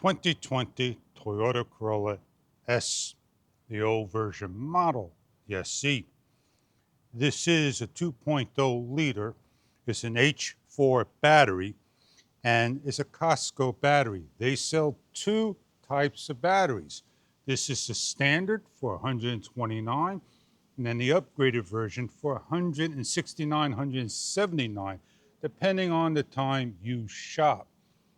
2020 Toyota Corolla S, the old version model, the SE. This is a 2.0 liter. It's an H4 battery and it's a Costco battery. They sell two types of batteries. This is the standard for $129 and then the upgraded version for $169, $179, depending on the time you shop.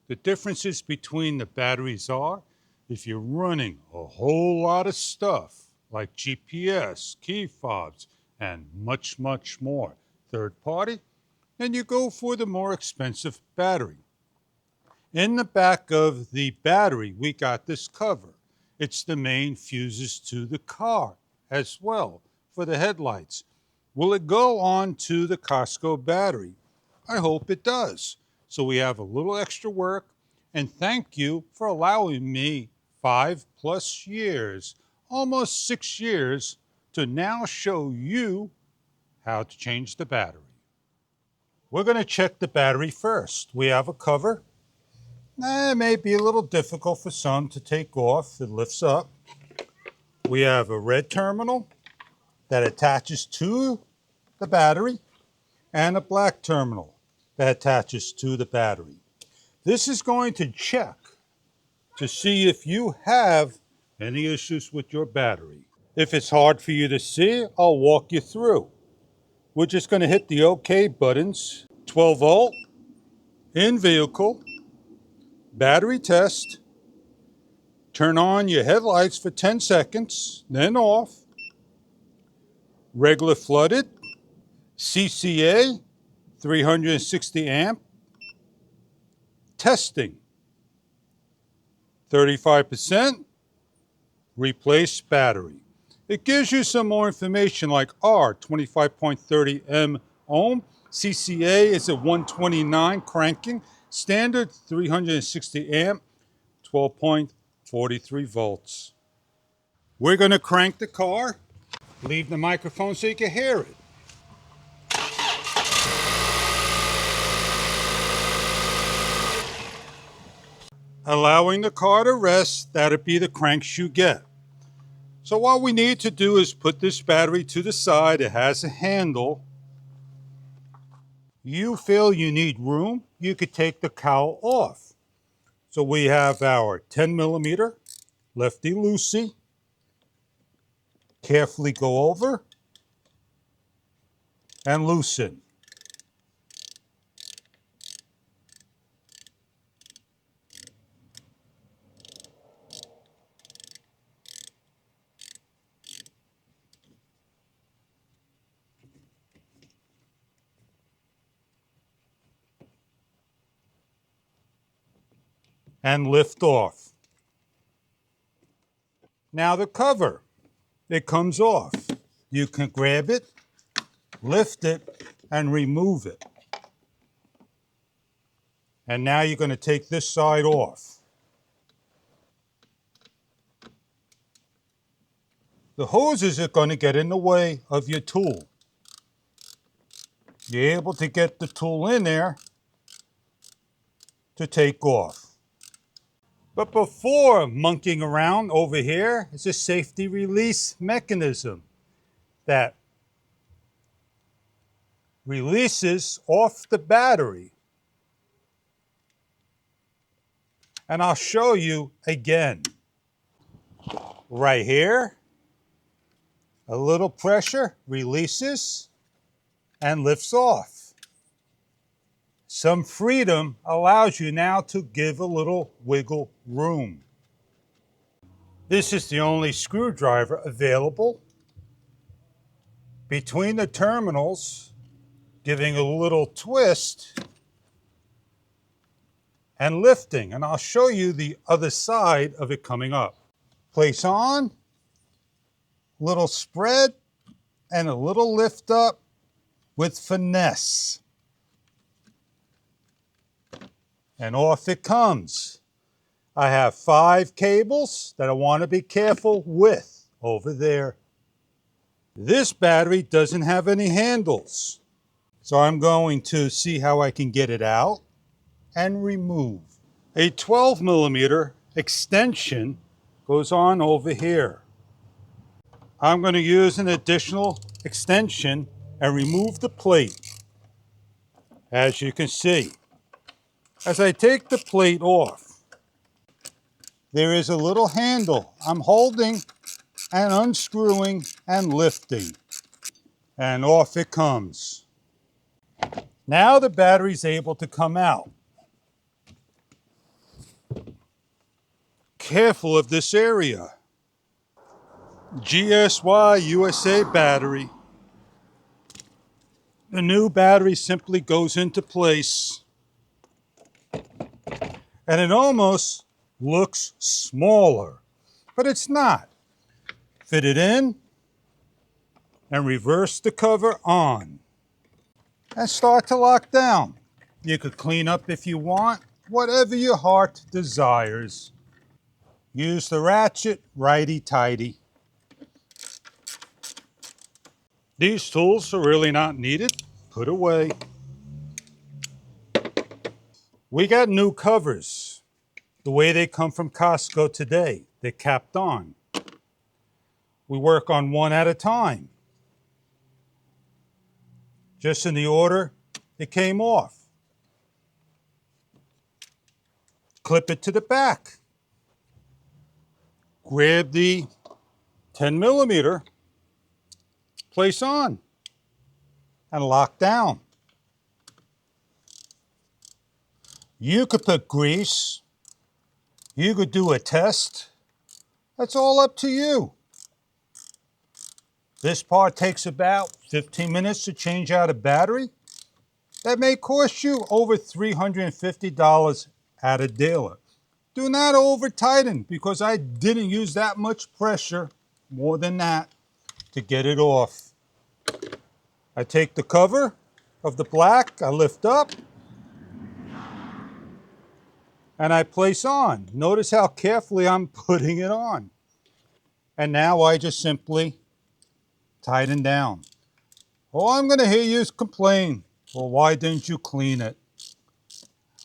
The differences between the batteries are, if you're running a whole lot of stuff like GPS, key fobs, and much, much more third party, then you go for the more expensive battery. In the back of the battery, we got this cover. It's the main fuses to the car as well for the headlights. Will it go on to the Costco battery? I hope it does. So we have a little extra work, and thank you for allowing me 5+ years, almost 6 years, to now show you how to change the battery. We're going to check the battery first. We have a cover. It may be a little difficult for some to take off. It lifts up. We have a red terminal that attaches to the battery and a black terminal that attaches to the battery. This is going to check to see if you have any issues with your battery. If it's hard for you to see, I'll walk you through. We're just going to hit the OK buttons. 12 volt, in vehicle, battery test, turn on your headlights for 10 seconds, then off, regular flooded, CCA, 360 amp, testing, 35%, replace battery. It gives you some more information like R, 25.30 M ohm, CCA is at 129 cranking, standard 360 amp, 12.43 volts. We're going to crank the car, leave the microphone so you can hear it. Allowing the car to rest, that'll be the cranks you get. So what we need to do is put this battery to the side. It has a handle. You feel you need room, you could take the cowl off. So we have our 10mm lefty-loosey. Carefully go over and loosen. And lift off. Now the cover, it comes off. You can grab it, lift it, and remove it. And now you're going to take this side off. The hoses are going to get in the way of your tool. You're able to get the tool in there to take off. But before monkeying around, over here is a safety release mechanism that releases off the battery. And I'll show you again. Right here, a little pressure releases and lifts off. Some freedom allows you now to give a little wiggle room. This is the only screwdriver available between the terminals, giving a little twist and lifting. And I'll show you the other side of it coming up. Place on, little spread, and a little lift up with finesse. And off it comes. I have 5 cables that I want to be careful with over there. This battery doesn't have any handles. So I'm going to see how I can get it out and remove. A 12mm extension goes on over here. I'm going to use an additional extension and remove the plate. As you can see, as I take the plate off, there is a little handle. I'm holding and unscrewing and lifting, and off it comes. Now the battery's able to come out. Careful of this area. GSY USA battery. The new battery simply goes into place, and it almost looks smaller, but it's not. Fit it in and reverse the cover on and start to lock down. You could clean up if you want, whatever your heart desires. Use the ratchet righty-tighty. These tools are really not needed. Put away. We got new covers, the way they come from Costco today. They're capped on. We work on one at a time, just in the order it came off. Clip it to the back. Grab the 10mm, place on, and lock down. You could put grease. You could do a test. That's all up to you. This part takes about 15 minutes to change out a battery. That may cost you over $350 at a dealer. Do not over tighten, because I didn't use that much pressure, more than that, to get it off. I take the cover of the black, I lift up, and I place on. Notice how carefully I'm putting it on. And now I just simply tighten down. Oh, I'm going to hear you complain. Well, why didn't you clean it?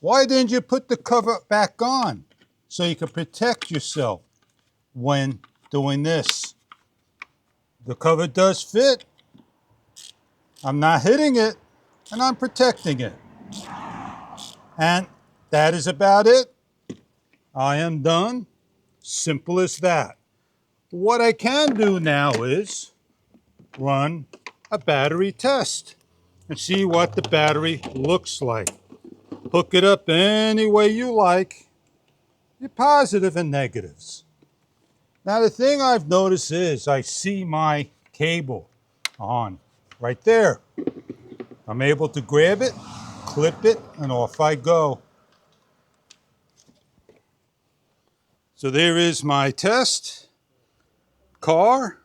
Why didn't you put the cover back on so you can protect yourself when doing this? The cover does fit. I'm not hitting it, and I'm protecting it. And that is about it. I am done. Simple as that. What I can do now is run a battery test and see what the battery looks like. Hook it up any way you like, your positive and negatives. Now the thing I've noticed is I see my cable on right there. I'm able to grab it, clip it, and off I go. So there is my test. Car,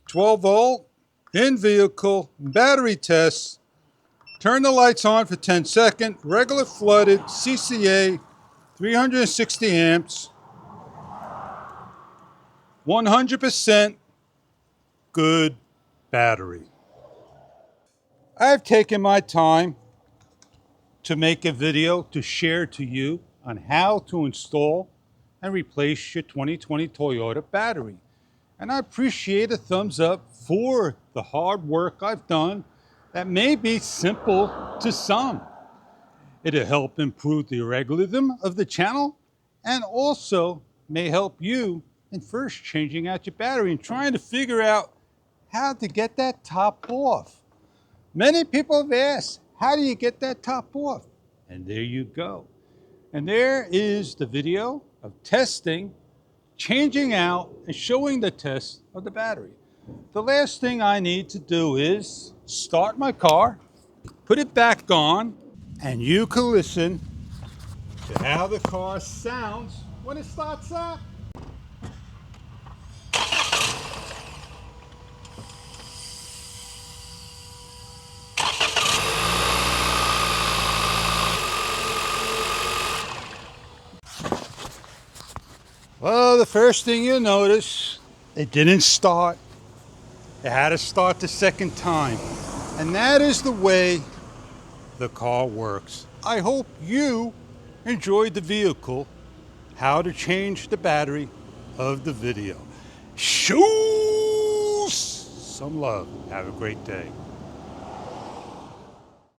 12 volt, in vehicle, battery test. Turn the lights on for 10 seconds, regular flooded, CCA, 360 amps, 100% good battery. I've taken my time to make a video to share to you on how to install and replace your 2020 Toyota battery. And I appreciate a thumbs up for the hard work I've done that may be simple to some. It'll help improve the algorithm of the channel and also may help you in first changing out your battery and trying to figure out how to get that top off. Many people have asked, how do you get that top off? And there you go. And there is the video of testing, changing out, and showing the test of the battery. The last thing I need to do is start my car, put it back on, and you can listen to how the car sounds when it starts up. Well, the first thing you'll notice, it didn't start. It had to start the second time. And that is the way the car works. I hope you enjoyed the vehicle, how to change the battery of the video. Shoes some love. Have a great day.